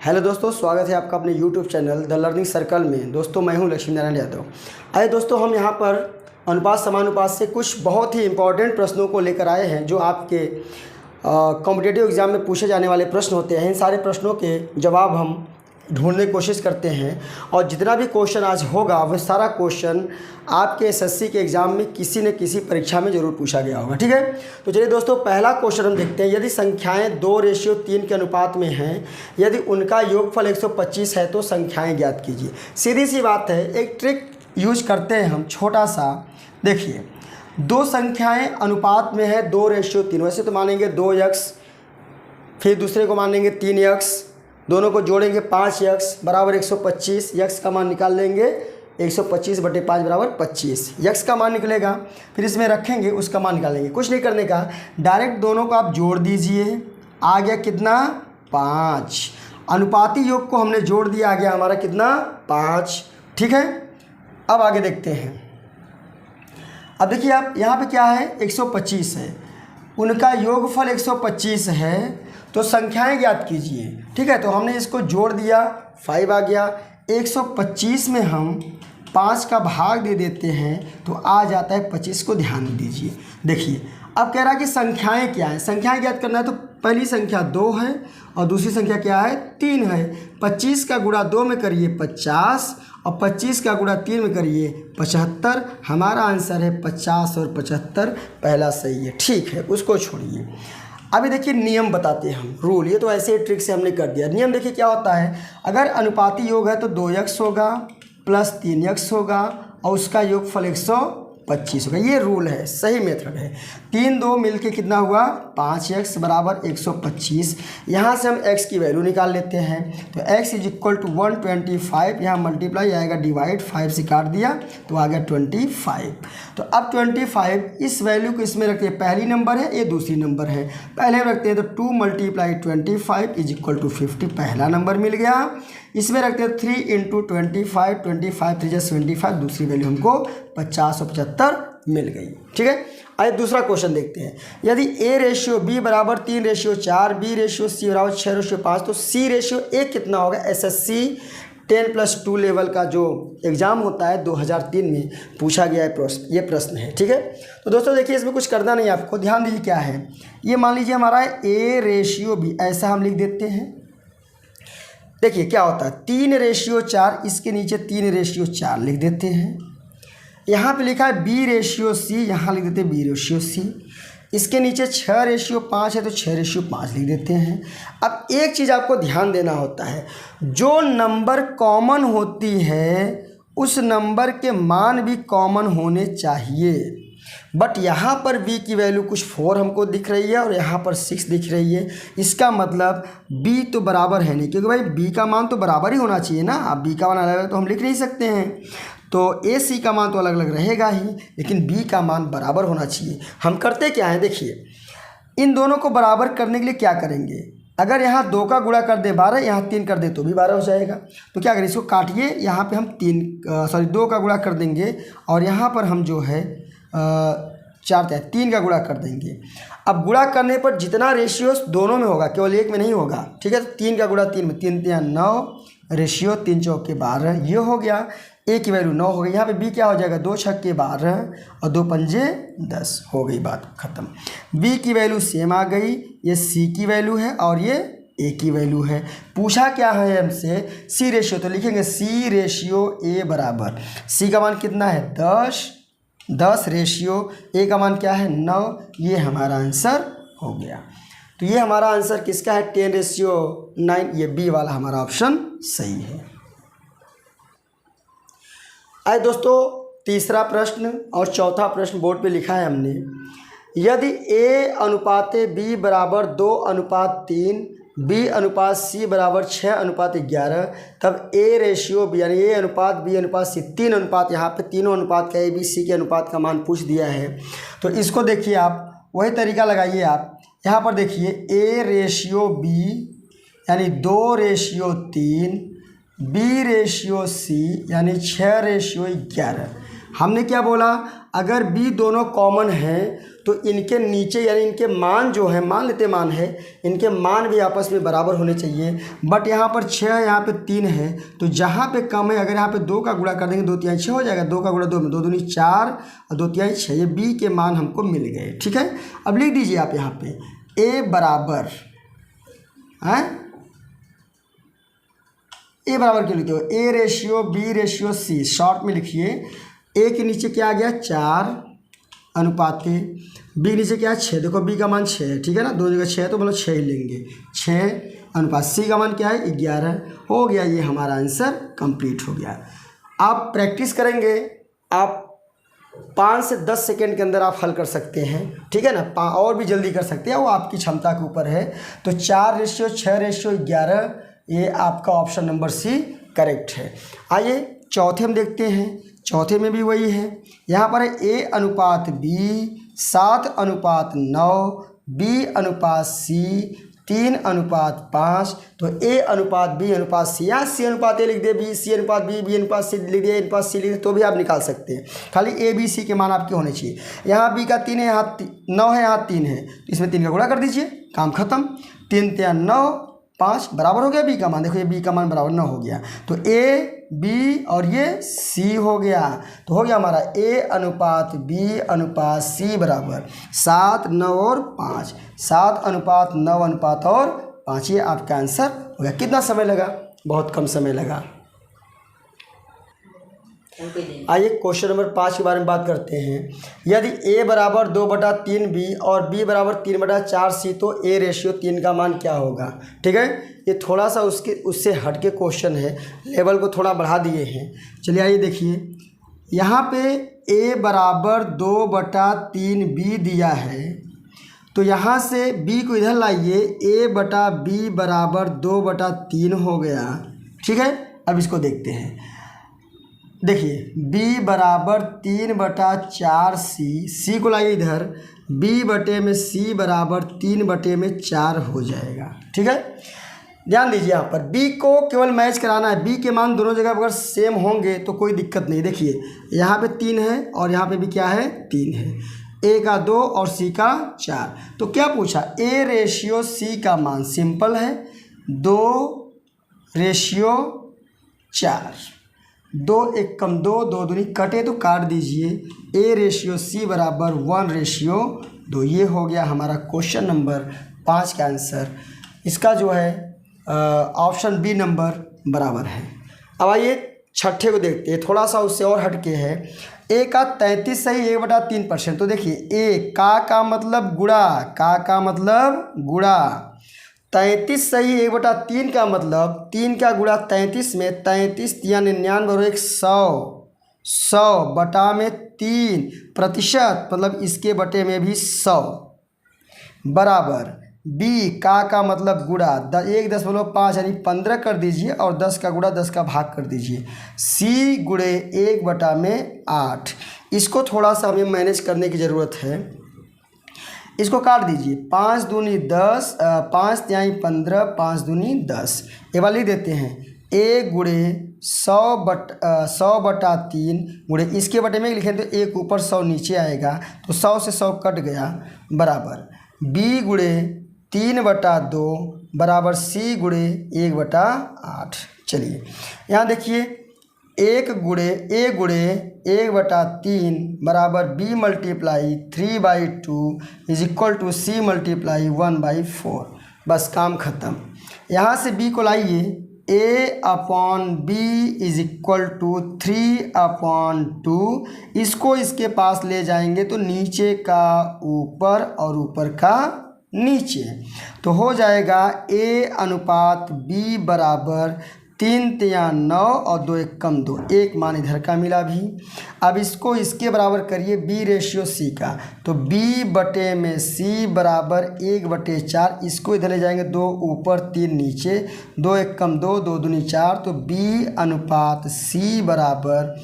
Hello दोस्तों, स्वागत है आपका अपने YouTube channel the learning circle में। दोस्तों मैं हूं लक्ष्मी नारायण यादव। आइए दोस्तों, हम यहां पर अनुपात समानुपात से कुछ बहुत ही इंपॉर्टेंट प्रश्नों को लेकर आए हैं जो आपके कॉम्पिटिटिव एग्ज़ाम में पूछे जाने वाले प्रश्न होते हैं। इन सारे प्रश्नों के जवाब हम ढूंढने की कोशिश करते हैं और जितना भी क्वेश्चन आज होगा वह सारा क्वेश्चन आपके एसएससी के एग्ज़ाम में किसी न किसी परीक्षा में ज़रूर पूछा गया होगा। ठीक है, तो चलिए दोस्तों, पहला क्वेश्चन हम देखते हैं। यदि संख्याएं 2:3 के अनुपात में हैं, यदि उनका योगफल 125 है तो संख्याएं ज्ञात कीजिए। सीधी सी बात है, एक ट्रिक यूज करते हैं हम छोटा सा। देखिए, दो संख्याएँ अनुपात में है 2:3। वैसे तो मानेंगे 2x, फिर दूसरे को मानेंगे 3x, दोनों को जोड़ेंगे 5x बराबर 125। x का मान निकाल लेंगे, 125/5 बराबर 25। x का मान निकलेगा, फिर इसमें रखेंगे, उसका मान निकालेंगे। कुछ नहीं करने का, डायरेक्ट दोनों को आप जोड़ दीजिए। आ गया कितना? 5। अनुपाती योग को हमने जोड़ दिया, आ गया हमारा कितना? 5। ठीक है, अब आगे देखते हैं। अब देखिए आप, यहाँ पे क्या है? 125 है, उनका योगफल 125 है, तो संख्याएं ज्ञात कीजिए। ठीक है, तो हमने इसको जोड़ दिया, 5 आ गया। 125 में हम 5 का भाग दे देते हैं तो आ जाता है 25 को ध्यान दीजिए। देखिए, अब कह रहा है कि संख्याएं क्या है। संख्याएं ज्ञात करना है तो पहली संख्या 2 है और दूसरी संख्या क्या है? 3 है। 25 का गुणा 2 में करिए 50 और 25 का गुणा 3 में करिए 75। हमारा आंसर है 50 और 75, पहला सही है। ठीक है, उसको छोड़िए। अभी देखिए नियम बताते हैं हम, रूल। ये तो ऐसे ही ट्रिक से हमने कर दिया। नियम देखिए क्या होता है, अगर अनुपाती योग है तो 2x होगा प्लस 3x होगा और उसका योगफल 125 होगा। ये रूल है, सही मेथड है। 3 2 मिलके कितना हुआ? 5x बराबर 125। यहाँ से हम x की वैल्यू निकाल लेते हैं, तो x इज इक्वल टू 125। यहाँ मल्टीप्लाई आएगा, डिवाइड 5 से काट दिया तो आ गया 25। तो अब 25 इस वैल्यू को इसमें रखते हैं, पहली नंबर है, ये दूसरी नंबर है। पहले रखते हैं तो 2 × 25 इज इक्वल टू 50, पहला नंबर मिल गया। इसमें रखते हैं 3 × 25, 25 3 75, दूसरी वैल्यू हमको 50 और 75 मिल गई। ठीक है, आइए दूसरा क्वेश्चन देखते हैं। यदि A/B बराबर 3/4, B/C बराबर 6/5, तो C/A कितना होगा? SSC 10+2 लेवल का जो एग्ज़ाम होता है 2003 में पूछा गया है प्रश्न, ये प्रश्न है। ठीक है, तो दोस्तों देखिए, इसमें कुछ करना नहीं है आपको, ध्यान दीजिए क्या है। ये मान लीजिए हमारा A/B, ऐसा हम लिख देते हैं। देखिए क्या होता है, 3/4, इसके नीचे 3/4 लिख देते हैं। यहाँ पे लिखा है B/C, यहाँ लिख देते हैं B/C। इसके नीचे 6/5 है तो 6/5 लिख देते हैं। अब एक चीज़ आपको ध्यान देना होता है, जो नंबर कॉमन होती है उस नंबर के मान भी कॉमन होने चाहिए। बट यहाँ पर b की वैल्यू कुछ 4 हमको दिख रही है और यहाँ पर 6 दिख रही है। इसका मतलब b तो बराबर है नहीं, क्योंकि भाई b का मान तो बराबर ही होना चाहिए ना। अब b का मान अलग अलग तो हम लिख नहीं सकते हैं, तो AC का मान तो अलग अलग रहेगा ही, लेकिन B का मान बराबर होना चाहिए। हम करते क्या है, देखिए, इन दोनों को बराबर करने के लिए क्या करेंगे, अगर यहाँ 2 का गुणा कर दे 12, यहाँ 3 कर दे तो भी 12 हो जाएगा। तो क्या करें, इसको काटिए, यहाँ पे हम 2 का गुणा कर देंगे और यहाँ पर हम जो है 3 का गुणा कर देंगे। अब गुणा करने पर जितना रेशियो दोनों में होगा, केवल एक में नहीं होगा। ठीक है, तो 3 का गुणा 3 में, 3 × 9, रेशियो 3 × 4 = 12, ये हो गया। A की वैल्यू 9 हो गई। यहाँ पे B क्या हो जाएगा, 2 × 6 = 12 और 2 × 5 = 10, हो गई बात खत्म। B की वैल्यू सेम आ गई, ये C की वैल्यू है और ये A की वैल्यू है। पूछा क्या है हमसे? C/A, तो लिखेंगे C/A बराबर, C का मान कितना है? 10, 10/A का मान क्या है? 9। ये हमारा आंसर हो गया। तो ये हमारा आंसर किसका है? 10/9। ये B वाला हमारा ऑप्शन सही है। आइए दोस्तों, तीसरा प्रश्न और चौथा प्रश्न बोर्ड पे लिखा है हमने। यदि A/B बराबर 2:3, B/C बराबर 6:11, तब A/B यानी A/B/C 3 अनुपात, यहाँ पे तीनों अनुपात का ABC के अनुपात का मान पूछ दिया है। तो इसको देखिए आप, वही तरीका लगाइए आप। यहाँ पर देखिए A/B यानी 2/3, B/C यानी 6/11। हमने क्या बोला, अगर B दोनों कॉमन हैं तो इनके नीचे यानी इनके मान जो है, मान लेते मान है, इनके मान भी आपस में बराबर होने चाहिए। बट यहाँ पर 6 है, यहाँ पे 3 है, तो जहाँ पे कम है अगर यहाँ पे 2 का गुणा कर देंगे 2 तिहाई 6 हो जाएगा। 2 का गुणा 2 में 2 दूनी 4 और 2 तिहाई 6, ये बी के मान हमको मिल गए। ठीक है, अब लिख दीजिए आप यहाँ पे ए बराबर है, ए बराबर क्यों लिखते हो, A ratio B ratio C, short में लिखिए। ए के नीचे क्या आ गया 4 अनुपात बी के नीचे क्या है 6, देखो बी का मान 6 है, ठीक है ना, 2 जगह 6 है तो मतलब 6 ही लेंगे, 6 अनुपात सी का मान क्या है 11। हो गया, ये हमारा आंसर कंप्लीट हो गया। आप प्रैक्टिस करेंगे, आप 5 से 10 सेकेंड के अंदर आप हल कर सकते हैं, ठीक है ना, और भी जल्दी कर सकते हैं, वो आपकी क्षमता के ऊपर है। तो 4 रेशियो 6 रेशियो 11, ये आपका ऑप्शन नंबर सी करेक्ट है। आइए चौथे में देखते हैं, चौथे में भी वही है। यहाँ पर है ए अनुपात बी 7 अनुपात 9, बी अनुपात सी 3 अनुपात 5, तो ए अनुपात बी अनुपात सी, यहाँ सी अनुपात ए लिख दे, बी सी अनुपात बी, बी अनुपात सी लिख दिया, अनुपात सी लिख दे, तो भी आप निकाल सकते हैं। खाली ए बी सी के मान आपके होने चाहिए। यहाँ बी का 3 है, यहाँ 9 है, यहाँ 3 है, तो इसमें 3 का गुणा कर दीजिए, काम खत्म। 3 3 9 5 बराबर हो गया बी का मान, देखो ये बी का मान बराबर 9 हो गया, तो ए बी और ये सी हो गया। तो हो गया हमारा ए अनुपात बी अनुपात सी बराबर 7 9 और 5, 7 अनुपात 9 अनुपात और 5, ये आपका आंसर हो गया। कितना समय लगा, बहुत कम समय लगा। आइए क्वेश्चन नंबर 5 के बारे में बात करते हैं। यदि a बराबर 2/3 बी और b बराबर 3/4 सी, तो a रेशियो 3 का मान क्या होगा। ठीक है, ये थोड़ा सा उससे हट के क्वेश्चन है, लेवल को थोड़ा बढ़ा दिए हैं। चलिए आइए देखिए, यहाँ पे a बराबर 2/3 b दिया है, तो यहाँ से b को इधर लाइए, a/b बराबर 2/3 हो गया। ठीक है, अब इसको देखते हैं। देखिए b बराबर 3/4 सी को लाइए इधर, b बटे में c बराबर 3/4 हो जाएगा। ठीक है, ध्यान दीजिए यहाँ पर b को केवल मैच कराना है, b के मान दोनों जगह अगर सेम होंगे तो कोई दिक्कत नहीं। देखिए यहाँ पे 3 है और यहाँ पे भी क्या है 3 है, a का 2 और c का 4, तो क्या पूछा a रेशियो c का मान, सिंपल है 2 रेशियो 4, 2 1 कम 2, 2 दूनी कटे तो काट दीजिए, a रेशियो c बराबर 1 रेशियो 2, ये हो गया हमारा क्वेश्चन नंबर 5 का आंसर। इसका जो है ऑप्शन बी नंबर बराबर है। अब आइए छठे को देखते हैं, थोड़ा सा उससे और हटके है। a का 33 सही 1/3%, तो देखिए a का मतलब गुणा, का मतलब गुणा, 33 सही 1/3 का मतलब 3 का गुणा 33 में 33 या 99 और 100 बटा में 3% मतलब इसके बटे में भी 100 बराबर b का मतलब गुणा 1.5 यानी 15 कर दीजिए और 10 का गुणा 10 का भाग कर दीजिए, c गुणे 1/8। इसको थोड़ा सा हमें मैनेज करने की ज़रूरत है, इसको काट दीजिए, 5 दूनी 10, 5 तिहाई 15, 5 दूनी 10, ये वाली लिख देते हैं a गुणे 100/3 गुणे इसके बटे में लिखें तो 1 ऊपर 100 नीचे आएगा, तो 100 से 100 कट गया, बराबर b गुणे 3/2 बराबर c गुणे 1/8। चलिए यहाँ देखिए 1 गुणे 1/3 बराबर b multiply 3/2 is equal to c multiply 1/4, बस काम खत्म। यहाँ से b को लाइए, a/b इज इक्वल टू 3/2, इसको इसके पास ले जाएंगे तो नीचे का ऊपर और ऊपर का नीचे, तो हो जाएगा a अनुपात b बराबर 3 तिया 9 और 2 1 कम 2, एक मान इधर का मिला भी। अब इसको इसके बराबर करिए b रेशियो c का, तो b बटे में c बराबर 1/4, इसको इधर ले जाएंगे 2 ऊपर 3 नीचे, 2 1 कम 2, 2 दूनी 4, तो b अनुपात c बराबर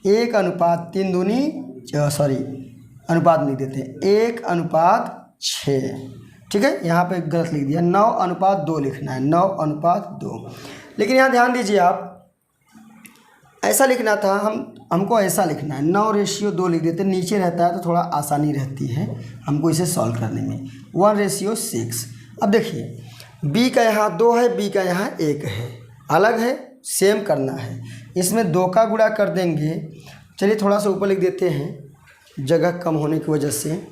1/3 दूनी अनुपात लिख देते हैं 1/6। ठीक है, यहाँ पे गलत लिख दिया, 9/2 लिखना है, 9/2। लेकिन यहाँ ध्यान दीजिए आप, ऐसा लिखना था, हमको ऐसा लिखना है 9:2 लिख देते, नीचे रहता है तो थोड़ा आसानी रहती है हमको इसे सॉल्व करने में। 1:6। अब देखिए b का यहाँ 2 है, b का यहाँ 1 है, अलग है, सेम करना है। इसमें 2 का गुणा कर देंगे। चलिए थोड़ा सा ऊपर लिख देते हैं जगह कम होने की वजह से,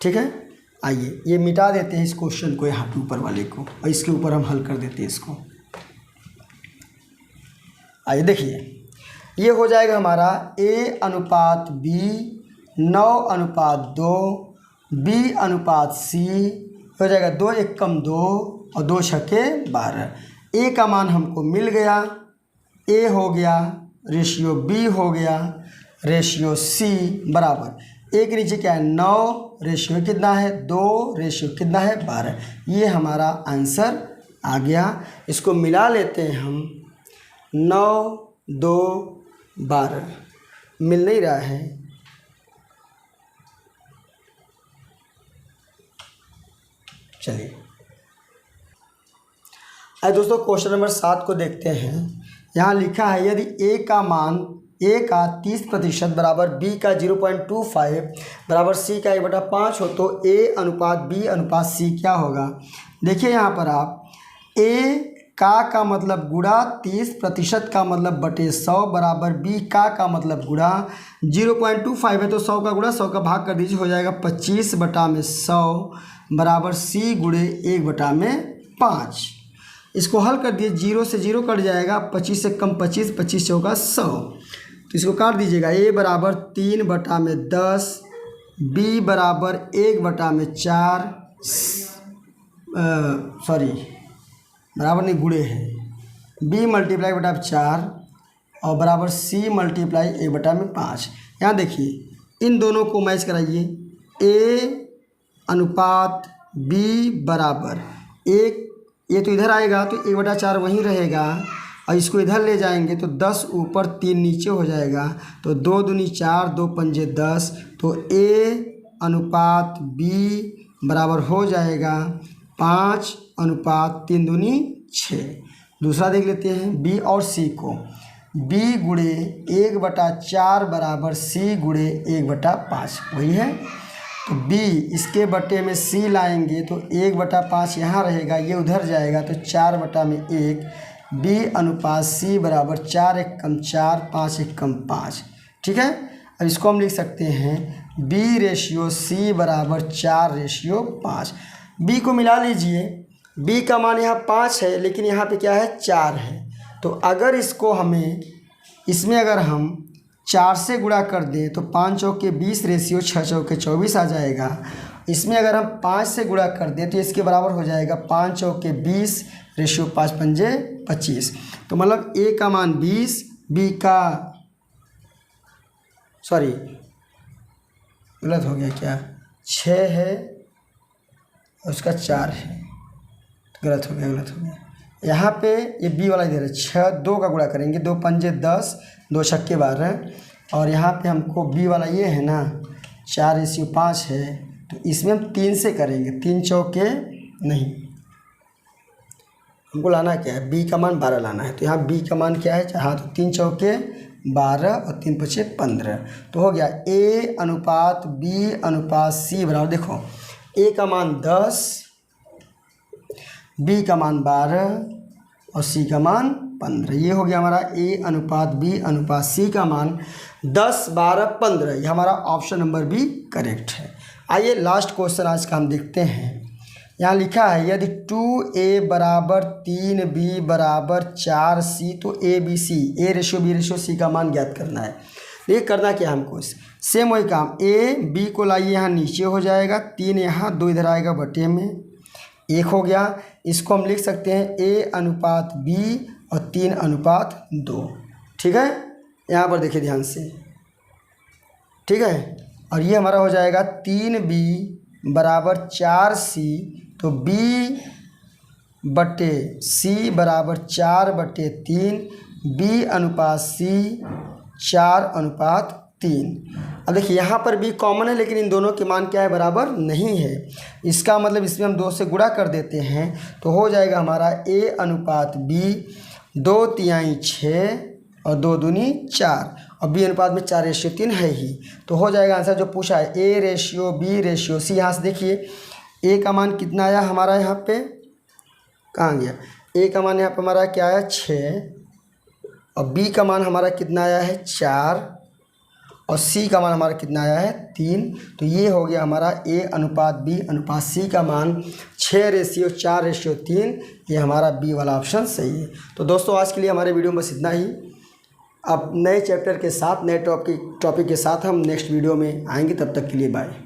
ठीक है। आइए ये मिटा देते हैं इस क्वेश्चन को, यहाँ पे ऊपर वाले को, और इसके ऊपर हम हल कर देते हैं इसको। आइए देखिए ये हो जाएगा हमारा A/B 9/2 B/C हो जाएगा 2 1 कम 2 और 2 छक्के 12। A का मान हमको मिल गया, A हो गया, रेशियो B हो गया, रेशियो C बराबर A के नीचे क्या है 9, रेशियो कितना है 2, रेशियो कितना है 12। ये हमारा आंसर आ गया। इसको मिला लेते हैं हम, 9 2 12 मिल नहीं रहा है। चलिए आइए दोस्तों क्वेश्चन नंबर 7 को देखते हैं। यहाँ लिखा है यदि A का मान A का 30% बराबर B का 0.25 बराबर C का 1/5 हो तो A/B/C क्या होगा। देखिए यहाँ पर आप A का मतलब गुणा 30% का मतलब बटे 100 बराबर B का मतलब गुणा 0.25 है तो 100 का गुणा 100 का भाग कर दीजिए, हो जाएगा 25/100 बराबर C गुणे 1/5। इसको हल कर दिए, 0 से 0 कट जाएगा, 25 से कम 25, 25 चौका 100, तो इसको काट दीजिएगा। A बराबर 3/10, B बराबर 1/4 बराबर नहीं गुणे है, B मल्टीप्लाई 1/4 और बराबर C मल्टीप्लाई 1/5। यहाँ देखिए इन दोनों को मैच कराइए, A/B बराबर 1, ये तो इधर आएगा तो 1/4 वहीं रहेगा, और इसको इधर ले जाएंगे तो 10 ऊपर 3 नीचे हो जाएगा, तो 2 दूनी 4 2 पंजे 10, तो A/B बराबर हो जाएगा 5/3 दूनी 6। दूसरा देख लेते हैं B और C को, B गुणे 1/4 बराबर C गुणे 1/5 वही है, तो B इसके बटे में C लाएंगे तो 1/5 यहाँ रहेगा, ये उधर जाएगा तो 4/1 B/C बराबर 4 1 कम 4 5 1 कम 5, ठीक है। अब इसको हम लिख सकते हैं B/C बराबर 4/5। B को मिला लीजिए, B का मान यहाँ 5 है लेकिन यहाँ पे क्या है 4 है, तो अगर इसको हमें इसमें अगर हम 4 से गुणा कर दें तो 5 चौके 20 रेशियो 6 चौके 24 आ जाएगा। इसमें अगर हम 5 से गुणा कर दें तो इसके बराबर हो जाएगा 5 चौके 20 रेशियो 5 पंजे 25, तो मतलब A का मान 20, B का सॉरी गलत हो गया क्या 6 है और उसका 4 है, गलत हो गया। यहाँ पे ये B वाला इधर है, 6 2 का गुणा करेंगे, 2 पंजे 10 2 छक्के 12, और यहाँ पे हमको B वाला ये है ना 4/5 है, तो इसमें हम 3 से करेंगे, 3 चौके नहीं, हमको लाना क्या है B का मान 12 लाना है, तो यहाँ B का मान क्या है, हाँ तो 3 चौके 12 और 3 पचे 15, तो हो गया A/B/C बराबर, देखो A का मान 10, B का मान 12 और C का मान 15, ये हो गया हमारा A/B/C का मान 10 12 15, ये हमारा ऑप्शन नंबर B करेक्ट है। आइए लास्ट क्वेश्चन आज का हम देखते हैं। यहाँ लिखा है यदि 2A बराबर 3B बराबर 4C तो ABC A/B/C का मान ज्ञात करना है। ये करना क्या हमको, सेम वही काम, B को लाइए यहाँ नीचे हो जाएगा, 3 यहाँ 2 इधर आएगा बटे में 1 हो गया। इसको हम लिख सकते हैं A/B और 3/2, ठीक है। यहाँ पर देखिए ध्यान से, ठीक है, और ये हमारा हो जाएगा 3B बराबर 4C, तो B/C बराबर 4/3, B/C 4/3। अब देखिए यहाँ पर भी कॉमन है लेकिन इन दोनों के मान क्या है बराबर नहीं है, इसका मतलब इसमें हम 2 से गुणा कर देते हैं तो हो जाएगा हमारा A/B 2 तिहाई 6 और 2 दूनी 4 और बी अनुपात में 4:3 है ही। तो हो जाएगा आंसर जो पूछा है A/B/C। यहाँ से देखिए ए का मान कितना आया हमारा यहाँ पे, कहाँ गया, ए का मान यहाँ पे हमारा क्या आया 6 और बी का मान हमारा कितना आया है 4 और सी का मान हमारा कितना आया है 3। तो ये हो गया हमारा A अनुपात B अनुपात C का मान 6:4:3। ये हमारा बी वाला ऑप्शन सही है। तो दोस्तों आज के लिए हमारे वीडियो में बस इतना ही। अब नए चैप्टर के साथ, नए टॉपिक के साथ हम नेक्स्ट वीडियो में आएंगे। तब तक के लिए बाय।